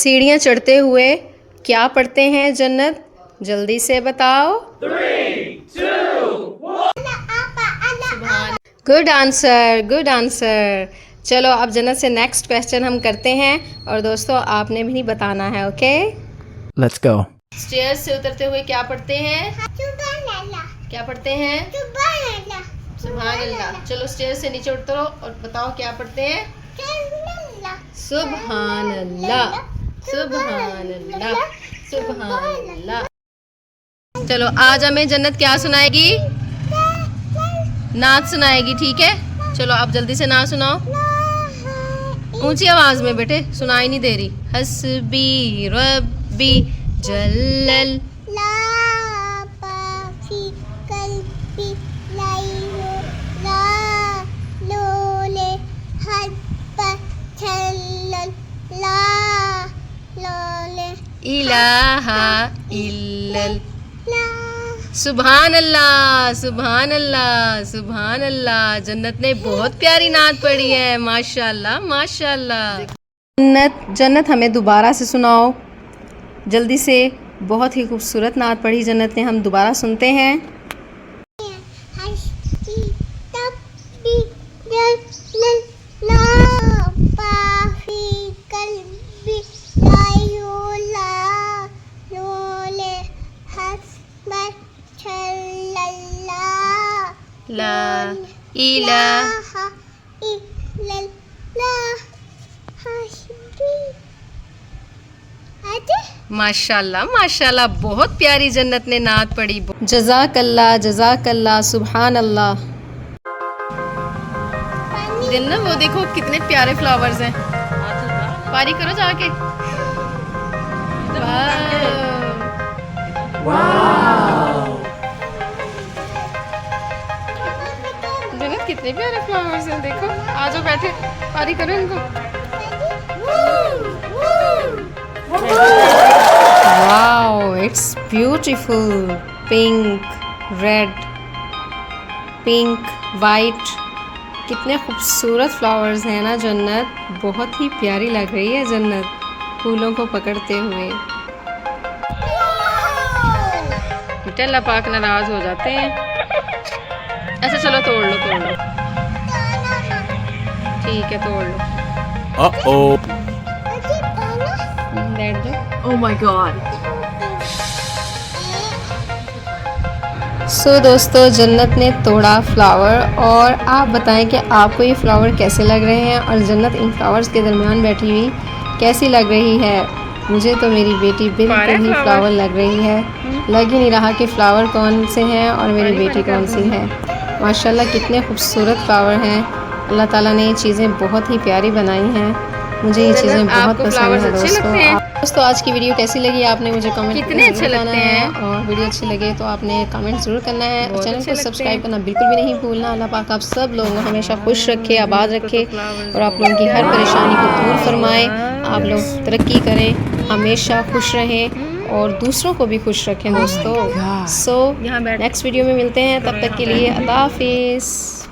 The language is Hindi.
सीढ़ियाँ चढ़ते हुए क्या पढ़ते हैं जन्नत, जल्दी से बताओ। 3, 2, 1. Good answer, good answer. चलो अब जन्नत से नेक्स्ट क्वेश्चन हम करते हैं और दोस्तों आपने भी नहीं बताना है, ओके। Let's go. स्टेयर्स से उतरते हुए क्या पढ़ते हैं, क्या पढ़ते हैं, सुभान अल्लाह। चलो स्टेयर्स से नीचे उतरो और बताओ क्या पढ़ते हैं, सुभान अल्लाह, सुभान अल्लाह, सुभान अल्लाह। चलो आज हमें जन्नत क्या सुनाएगी, नात सुनाएगी, ठीक है। चलो आप जल्दी से नात सुनाओ, ऊंची आवाज में बेटे, सुनाई नहीं दे रही। हस्बी रब्बी जल्लल इलाहा इल्लल। सुभान अल्लाह, सुभान अल्लाह, सुभान अल्लाह। जन्नत ने बहुत प्यारी नात पढ़ी है, माशाल्लाह माशाल्लाह। जन्नत हमें दोबारा से सुनाओ जल्दी से, बहुत ही खूबसूरत नात पढ़ी जन्नत ने, हम दोबारा सुनते हैं। ला इलाहा माशाल्लाह माशाल्लाह, बहुत प्यारी जन्नत ने नात पढ़ी। जज़ाकल्लाह जज़ाकल्लाह, सुभान अल्लाह। जन्नत वो देखो कितने प्यारे फ्लावर्स हैं, पारी करो जाके। जन्नत कितने प्यारे फ्लावर्स हैं, देखो। आ जाओ बैठे, पारी करो इनको। Wow it's beautiful, pink red pink white, कितने खूबसूरत फ्लावर्स हैं ना जन्नत, बहुत ही प्यारी लग रही है जन्नत फूलों को पकड़ते हुए। अल्लाह पाक नाराज हो जाते हैं। अच्छा चलो तोड़ लो, तोड़ लो, ठीक है तोड़ लो। Uh-oh. बैठ जाओ। Oh my god. सो दोस्तों जन्नत ने तोड़ा फ्लावर, और आप बताएं कि आपको ये फ्लावर कैसे लग रहे हैं और जन्नत इन फ्लावर्स के दरमियान बैठी हुई कैसी लग रही है। मुझे तो मेरी बेटी बिल्कुल ही फ्लावर लग रही है, लग ही नहीं रहा कि फ्लावर कौन से हैं और मेरी बेटी कौन सी है। माशाल्लाह कितने खूबसूरत फ्लावर हैं, अल्लाह ताला ने ये चीज़ें बहुत ही प्यारी बनाई हैं, मुझे ये चीज़ें बहुत पसंद है दोस्तों। आज की वीडियो कैसी लगी आपने मुझे कमेंट कितने अच्छे लगते हैं, और वीडियो अच्छी लगे तो आपने कमेंट ज़रूर करना है, और चैनल को सब्सक्राइब करना बिल्कुल भी नहीं भूलना। अल्लाह पाक आप सब लोगों को हमेशा खुश रखे, आबाद रखे, और आप लोगों की हर परेशानी को दूर फरमाए। आप लोग तरक्की करें, हमेशा खुश रहें और दूसरों को भी खुश रखें दोस्तों। सो नेक्स्ट वीडियो में मिलते हैं, तब तक के लिए अल्लाह हाफिज़।